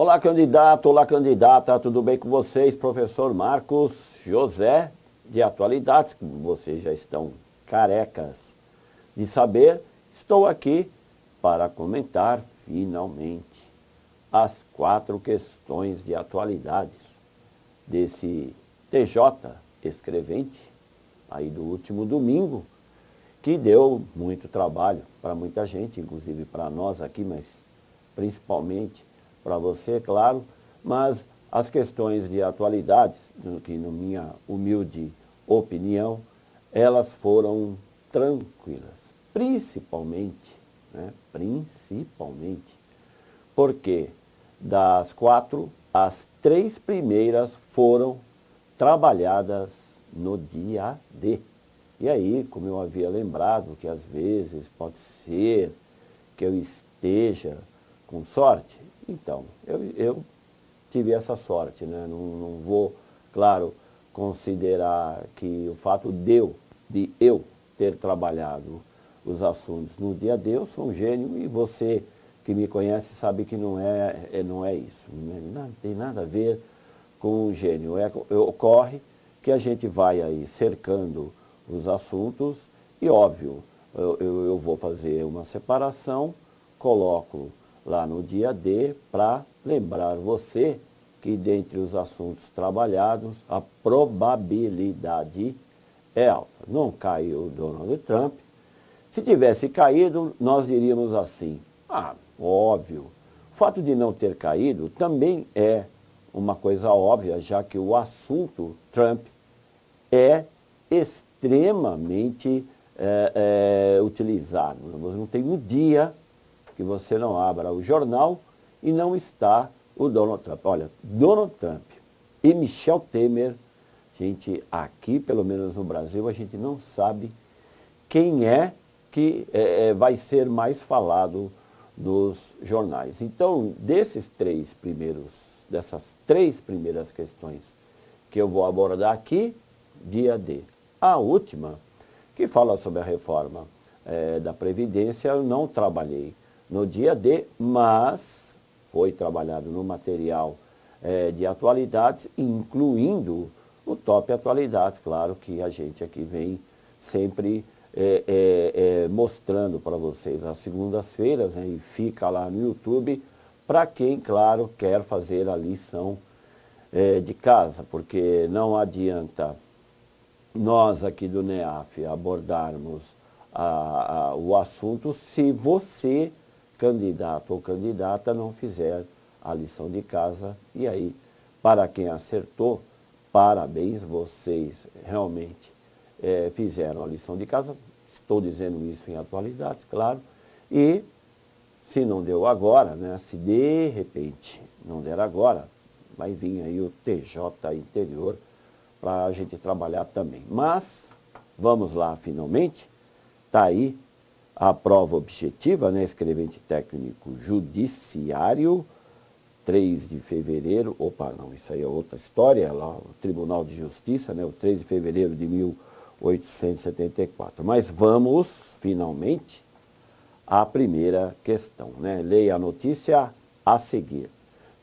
Olá candidata, tudo bem com vocês? Professor Marcos José, de Atualidades, como vocês já estão carecas de saber, estou aqui para comentar finalmente as 4 questões de atualidades desse TJ escrevente, aí do último domingo, que deu muito trabalho para muita gente, inclusive para nós aqui, mas principalmente para você, claro, mas as questões de atualidades, que na minha humilde opinião, elas foram tranquilas, principalmente, porque das 4, as 3 primeiras foram trabalhadas no dia D. E aí, como eu havia lembrado, que às vezes pode ser que eu esteja com sorte, então, eu tive essa sorte, né? Não vou, claro, considerar que o fato de eu ter trabalhado os assuntos no dia D, eu sou um gênio, e você que me conhece sabe que não é isso. Não tem nada a ver com um gênio. Ocorre que a gente vai aí cercando os assuntos e, óbvio, eu vou fazer uma separação, coloco lá no dia D para lembrar você que dentre os assuntos trabalhados a probabilidade é alta. Não caiu o Donald Trump. Se tivesse caído, nós diríamos assim, óbvio. O fato de não ter caído também é uma coisa óbvia, já que o assunto Trump é extremamente utilizado. Não tem um dia que você não abra o jornal e não está o Donald Trump. Olha, Donald Trump e Michel Temer, gente, aqui, pelo menos no Brasil, a gente não sabe quem é que vai ser mais falado dos jornais. Então, dessas 3 primeiras questões que eu vou abordar aqui, dia D. A última, que fala sobre a reforma da Previdência, eu não trabalhei no dia D, mas foi trabalhado no material de atualidades, incluindo o Top Atualidades, claro que a gente aqui vem sempre mostrando para vocês às segundas-feiras, e fica lá no YouTube, para quem, claro, quer fazer a lição de casa, porque não adianta nós aqui do NEAF abordarmos o assunto se você, candidato ou candidata, não fizer a lição de casa. E aí, para quem acertou, parabéns, vocês realmente fizeram a lição de casa. Estou dizendo isso em atualidades, claro. E se não deu agora, se de repente não der agora, vai vir aí o TJ interior para a gente trabalhar também. Mas, vamos lá finalmente, está aí a prova objetiva, escrevente técnico judiciário, 3 de fevereiro, isso aí é outra história, lá o Tribunal de Justiça, o 3 de fevereiro de 1874. Mas vamos, finalmente, à primeira questão, Leia a notícia a seguir.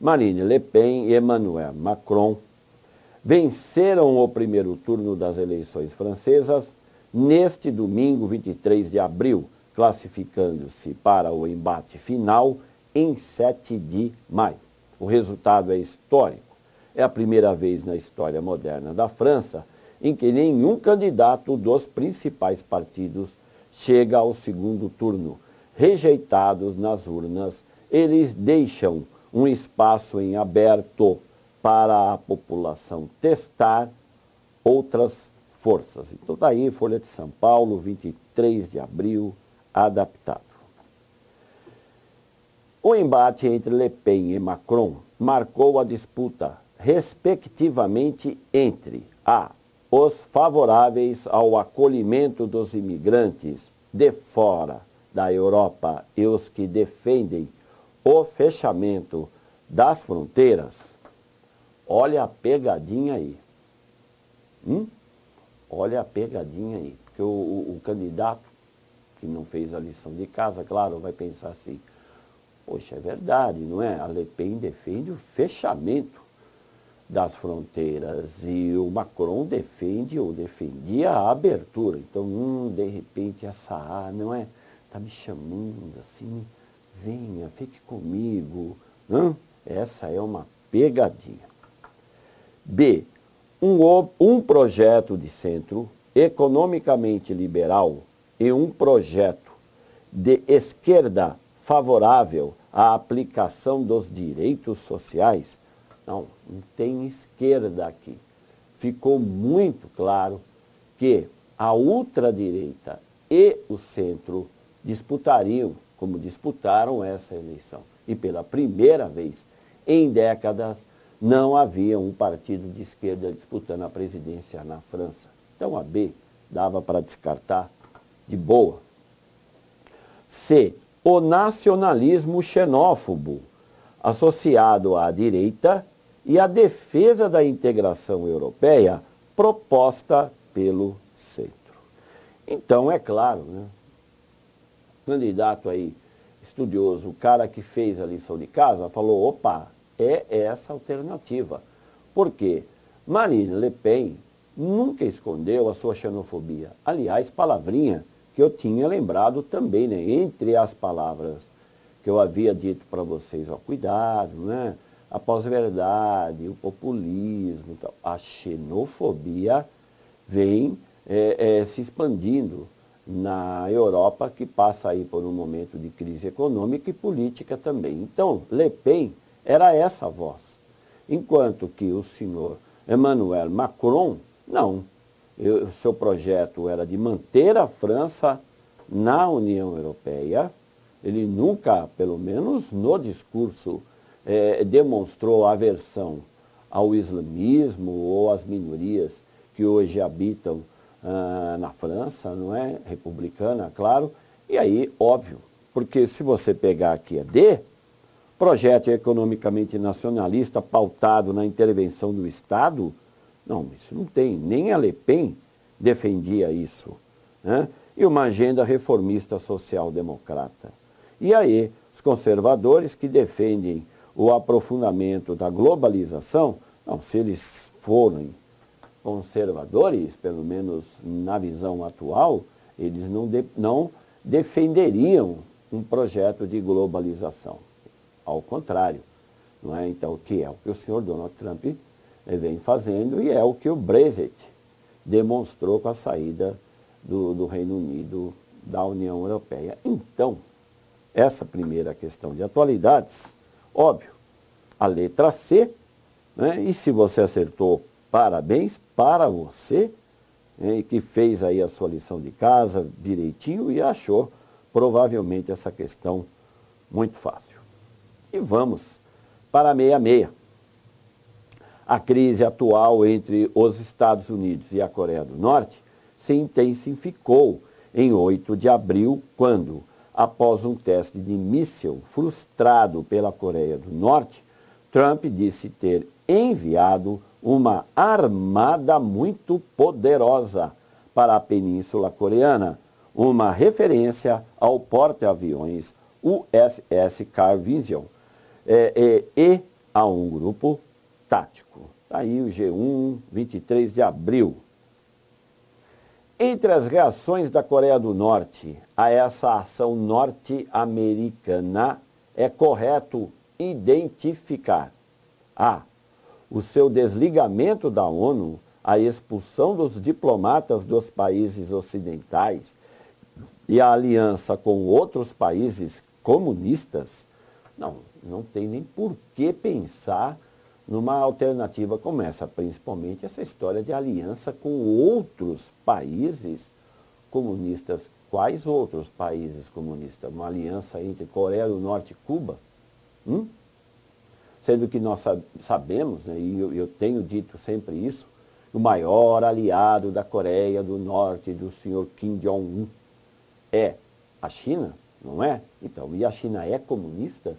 Marine Le Pen e Emmanuel Macron venceram o primeiro turno das eleições francesas neste domingo, 23 de abril, classificando-se para o embate final em 7 de maio. O resultado é histórico. É a primeira vez na história moderna da França em que nenhum candidato dos principais partidos chega ao segundo turno. Rejeitados nas urnas, eles deixam um espaço em aberto para a população testar outras forças. Então, daí, Folha de São Paulo, 23 de abril, adaptado. O embate entre Le Pen e Macron marcou a disputa, respectivamente, entre os favoráveis ao acolhimento dos imigrantes de fora da Europa e os que defendem o fechamento das fronteiras. Olha a pegadinha aí. Olha a pegadinha aí. Porque o candidato que não fez a lição de casa, claro, vai pensar assim, Poxa, é verdade, não é? A Le Pen defende o fechamento das fronteiras e o Macron defende ou defendia a abertura. Então, de repente, essa não é? Está me chamando assim, venha, fique comigo. Essa é uma pegadinha. B. Um projeto de centro economicamente liberal e um projeto de esquerda favorável à aplicação dos direitos sociais. Não tem esquerda aqui. Ficou muito claro que a ultradireita e o centro disputariam, como disputaram essa eleição. E pela primeira vez em décadas, não havia um partido de esquerda disputando a presidência na França. Então a B dava para descartar de boa. C. O nacionalismo xenófobo, associado à direita, e a defesa da integração europeia proposta pelo centro. Então, é claro, né? O candidato aí, estudioso, o cara que fez a lição de casa, falou, opa, é essa alternativa. Por quê? Marine Le Pen nunca escondeu a sua xenofobia. Aliás, palavrinha que eu tinha lembrado também, né? Entre as palavras que eu havia dito para vocês, ó, cuidado, né? A pós-verdade, o populismo, a xenofobia vem se expandindo na Europa, que passa aí por um momento de crise econômica e política também. Então, Le Pen era essa voz, enquanto que o senhor Emmanuel Macron, não. O seu projeto era de manter a França na União Europeia. Ele nunca, pelo menos no discurso, demonstrou aversão ao islamismo ou às minorias que hoje habitam na França, não é? Republicana, claro. E aí, óbvio, porque se você pegar aqui a D, projeto economicamente nacionalista pautado na intervenção do Estado, não, isso não tem. Nem a Le Pen defendia isso, né? E uma agenda reformista social-democrata. E aí, os conservadores que defendem o aprofundamento da globalização, não, se eles forem conservadores, pelo menos na visão atual, eles não defenderiam um projeto de globalização. Ao contrário, não é? Então, que é o que o senhor Donald Trump vem fazendo e é o que o Brexit demonstrou com a saída do Reino Unido da União Europeia. Então, essa primeira questão de atualidades, óbvio, a letra C, né? E se você acertou, parabéns para você, né? Que fez aí a sua lição de casa direitinho e achou provavelmente essa questão muito fácil. E vamos para a 66. A crise atual entre os Estados Unidos e a Coreia do Norte se intensificou em 8 de abril, quando, após um teste de míssil frustrado pela Coreia do Norte, Trump disse ter enviado uma armada muito poderosa para a Península Coreana, uma referência ao porta-aviões USS Carl Vinson e a um grupo tático. Está aí o G1, 23 de abril. Entre as reações da Coreia do Norte a essa ação norte-americana, é correto identificar a. O seu desligamento da ONU, a expulsão dos diplomatas dos países ocidentais e a aliança com outros países comunistas. Não tem nem por que pensar numa alternativa como essa, principalmente essa história de aliança com outros países comunistas. Quais outros países comunistas? Uma aliança entre Coreia do Norte e Cuba? Sendo que nós sabemos, né, e eu tenho dito sempre isso, o maior aliado da Coreia do Norte, do senhor Kim Jong-un, é a China, não é? Então, e a China é comunista?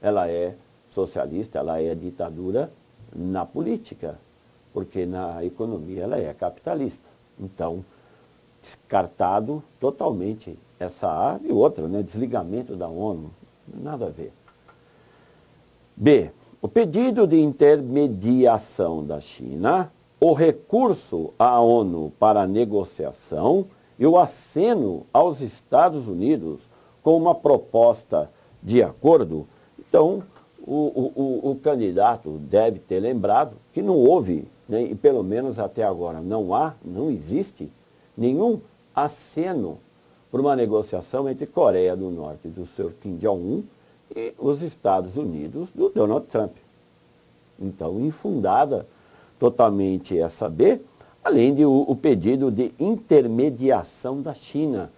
Ela é socialista, ela é ditadura na política, porque na economia ela é capitalista. Então, descartado totalmente essa A e outra, né, desligamento da ONU, nada a ver. B. O pedido de intermediação da China, o recurso à ONU para a negociação e o aceno aos Estados Unidos com uma proposta de acordo. Então, o candidato deve ter lembrado que não houve, né, e pelo menos até agora não existe nenhum aceno para uma negociação entre Coreia do Norte do Sr. Kim Jong-un e os Estados Unidos do Donald Trump. Então, infundada totalmente essa B, além de o pedido de intermediação da China.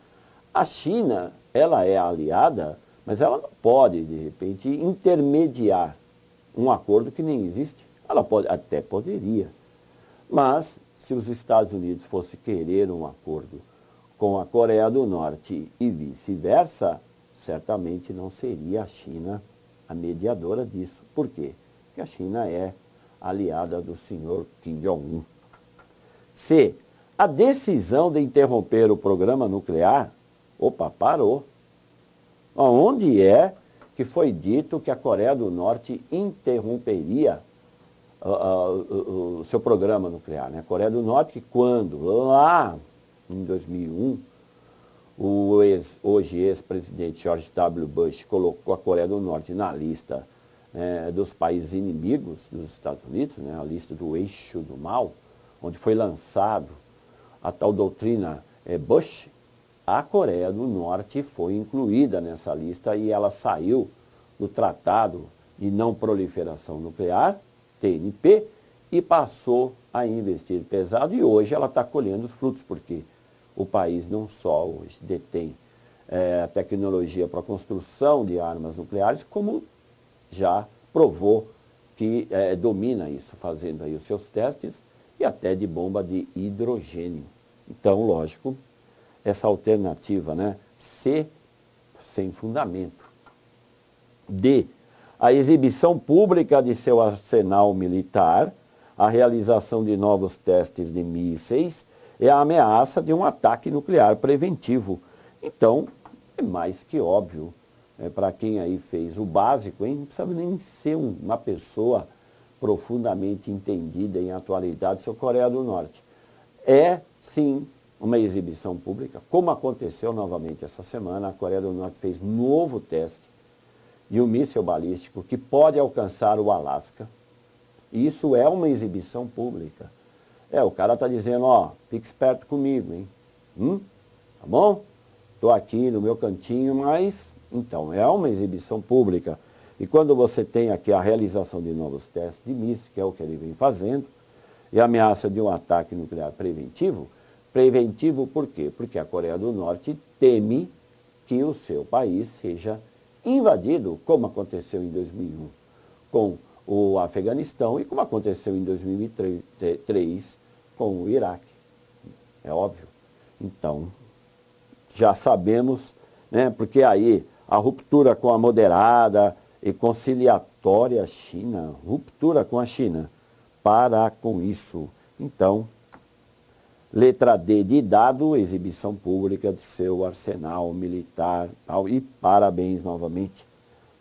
A China, ela é aliada, mas ela não pode, de repente, intermediar um acordo que nem existe. Ela pode, até poderia. Mas, se os Estados Unidos fossem querer um acordo com a Coreia do Norte e vice-versa, certamente não seria a China a mediadora disso. Por quê? Porque a China é aliada do senhor Kim Jong-un. C. A decisão de interromper o programa nuclear, parou. Onde é que foi dito que a Coreia do Norte interromperia o seu programa nuclear, né? A Coreia do Norte, que quando, lá em 2001, hoje ex-presidente George W. Bush colocou a Coreia do Norte na lista dos países inimigos dos Estados Unidos, né? A lista do eixo do mal, onde foi lançado a tal doutrina Bush, a Coreia do Norte foi incluída nessa lista e ela saiu do Tratado de Não Proliferação Nuclear, TNP, e passou a investir pesado, e hoje ela está colhendo os frutos, porque o país não só hoje detém a tecnologia para a construção de armas nucleares, como já provou que domina isso, fazendo aí os seus testes, e até de bomba de hidrogênio. Então, lógico, essa alternativa, né? C, sem fundamento. D, a exibição pública de seu arsenal militar, a realização de novos testes de mísseis e a ameaça de um ataque nuclear preventivo. Então, é mais que óbvio, para quem aí fez o básico, hein? Não precisa nem ser uma pessoa profundamente entendida em atualidade sobre a Coreia do Norte. É, sim, uma exibição pública, como aconteceu novamente essa semana. A Coreia do Norte fez novo teste de um míssil balístico que pode alcançar o Alasca. Isso é uma exibição pública. O cara está dizendo, fique esperto comigo, hein? Tá bom? Estou aqui no meu cantinho, mas, então, é uma exibição pública. E quando você tem aqui a realização de novos testes de míssil, que é o que ele vem fazendo, e a ameaça de um ataque nuclear preventivo, preventivo por quê? Porque a Coreia do Norte teme que o seu país seja invadido, como aconteceu em 2001 com o Afeganistão e como aconteceu em 2003 com o Iraque. É óbvio. Então, já sabemos, né, porque aí a ruptura com a moderada e conciliatória China, ruptura com a China, parar com isso. Então, letra D de dado, exibição pública do seu arsenal militar, tal, e parabéns novamente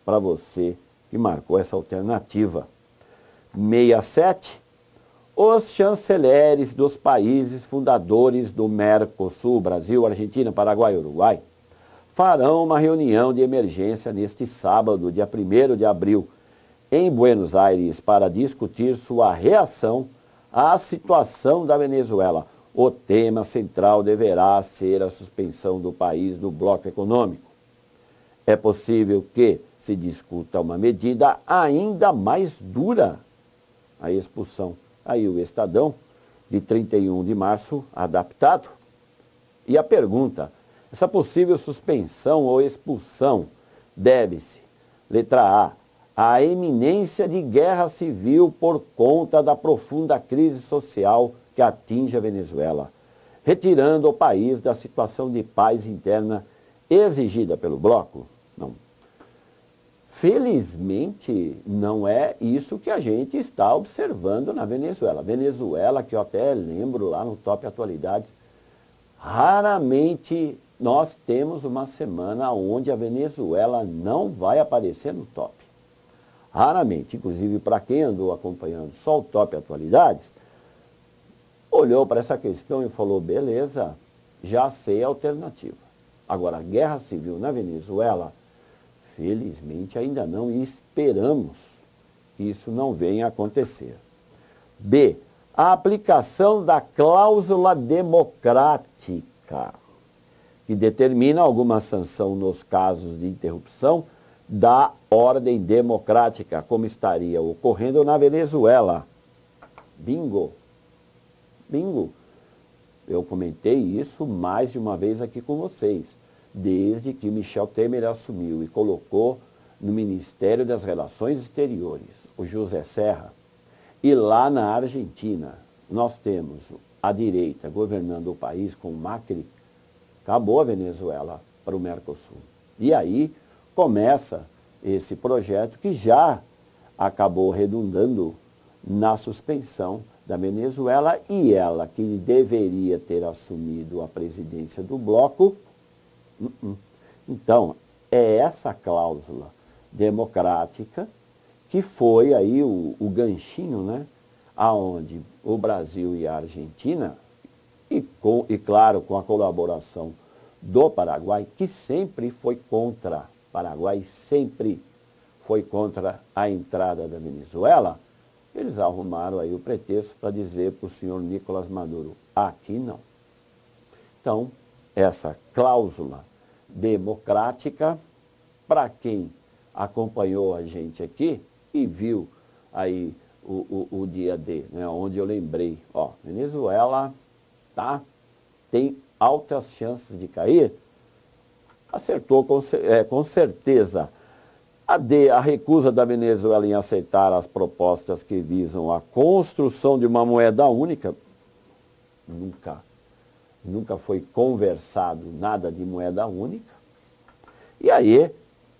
para você que marcou essa alternativa. 67. Os chanceleres dos países fundadores do Mercosul, Brasil, Argentina, Paraguai e Uruguai, farão uma reunião de emergência neste sábado, dia 1º de abril, em Buenos Aires, para discutir sua reação à situação da Venezuela. O tema central deverá ser a suspensão do país do bloco econômico. É possível que se discuta uma medida ainda mais dura, a expulsão. Aí o Estadão, de 31 de março, adaptado. E a pergunta, essa possível suspensão ou expulsão deve-se, letra A, à iminência de guerra civil por conta da profunda crise social que atinge a Venezuela, retirando o país da situação de paz interna exigida pelo bloco? Não. Felizmente, não é isso que a gente está observando na Venezuela. Venezuela, que eu até lembro lá no Top Atualidades, raramente nós temos uma semana onde a Venezuela não vai aparecer no top. raramente, inclusive para quem andou acompanhando só o Top Atualidades, olhou para essa questão e falou, beleza, já sei a alternativa. Agora, a guerra civil na Venezuela, felizmente ainda não, e esperamos que isso não venha a acontecer. B, a aplicação da cláusula democrática, que determina alguma sanção nos casos de interrupção da ordem democrática, como estaria ocorrendo na Venezuela. Bingo! Bingo! Eu comentei isso mais de uma vez aqui com vocês, desde que Michel Temer assumiu e colocou no Ministério das Relações Exteriores o José Serra. E lá na Argentina, nós temos a direita governando o país com Macri, acabou a Venezuela para o Mercosul. E aí começa esse projeto que já acabou redundando na suspensão da Venezuela, e ela, que deveria ter assumido a presidência do bloco. Então, é essa cláusula democrática que foi aí o ganchinho, né, aonde o Brasil e a Argentina, e claro, com a colaboração do Paraguai, que sempre foi contra, Paraguai sempre foi contra a entrada da Venezuela, eles arrumaram aí o pretexto para dizer para o senhor Nicolás Maduro, aqui não. Então, essa cláusula democrática, para quem acompanhou a gente aqui e viu aí o dia D, né, onde eu lembrei, ó, Venezuela, tá, tem altas chances de cair, acertou com certeza. A D, a recusa da Venezuela em aceitar as propostas que visam a construção de uma moeda única, nunca foi conversado nada de moeda única. E aí,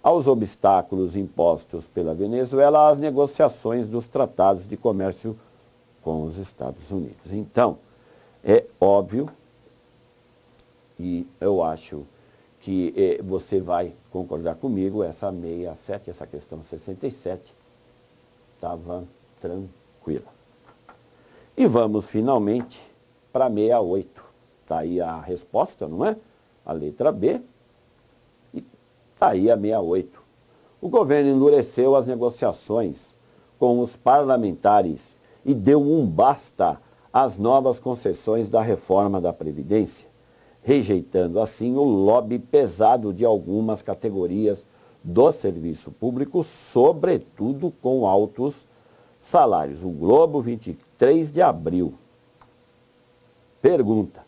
aos obstáculos impostos pela Venezuela, as negociações dos tratados de comércio com os Estados Unidos. Então, é óbvio, e eu acho que você vai concordar comigo, essa 67, essa questão 67, estava tranquila. E vamos finalmente para 68. Está aí a resposta, não é? A letra B. E está aí a 68. O governo endureceu as negociações com os parlamentares e deu um basta às novas concessões da reforma da Previdência, rejeitando assim o lobby pesado de algumas categorias do serviço público, sobretudo com altos salários. O Globo, 23 de abril. Pergunta: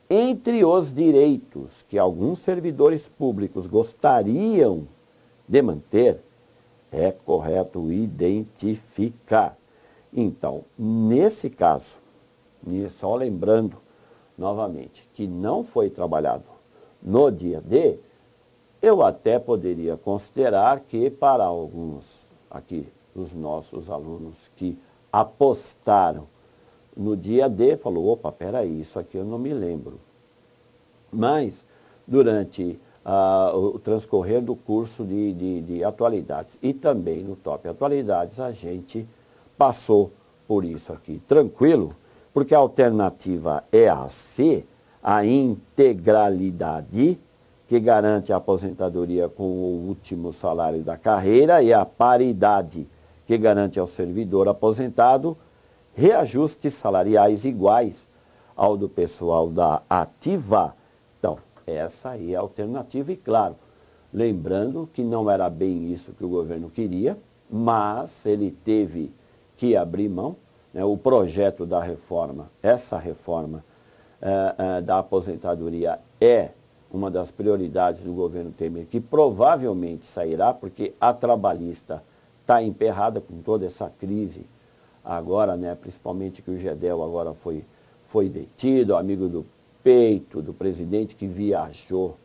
entre os direitos que alguns servidores públicos gostariam de manter, é correto identificar. Então, nesse caso, e só lembrando novamente que não foi trabalhado no dia D, eu até poderia considerar que para alguns aqui, os nossos alunos que apostaram no dia D, falou, opa, peraí, isso aqui eu não me lembro. Mas, durante o transcorrer do curso de atualidades e também no Top Atualidades, a gente passou por isso aqui tranquilo, porque a alternativa é a C, a integralidade, que garante a aposentadoria com o último salário da carreira, e a paridade, que garante ao servidor aposentado reajustes salariais iguais ao do pessoal da ativa. Então, essa aí é a alternativa, e claro, lembrando que não era bem isso que o governo queria, mas ele teve que abrir mão. O projeto da reforma, essa reforma da aposentadoria é uma das prioridades do governo Temer, que provavelmente sairá, porque a trabalhista está emperrada com toda essa crise agora, né, principalmente que o Gedel agora foi detido, amigo do peito do presidente que viajou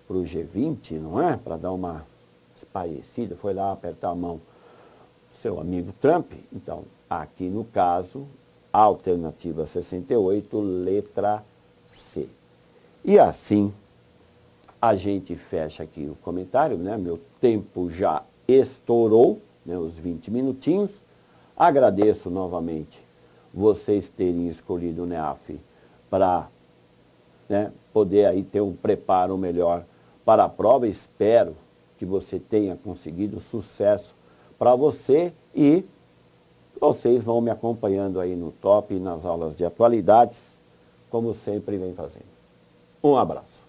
para o G20, não é? Para dar uma espairecida, foi lá apertar a mão do seu amigo Trump. Então, aqui no caso, a alternativa 68, letra C. E assim, a gente fecha aqui o comentário, né? Meu tempo já estourou, né, os 20 minutinhos. Agradeço novamente vocês terem escolhido o NEAF para, né, poder aí ter um preparo melhor para a prova. Espero que você tenha conseguido sucesso para você e vocês vão me acompanhando aí no Top e nas aulas de atualidades, como sempre vem fazendo. Um abraço.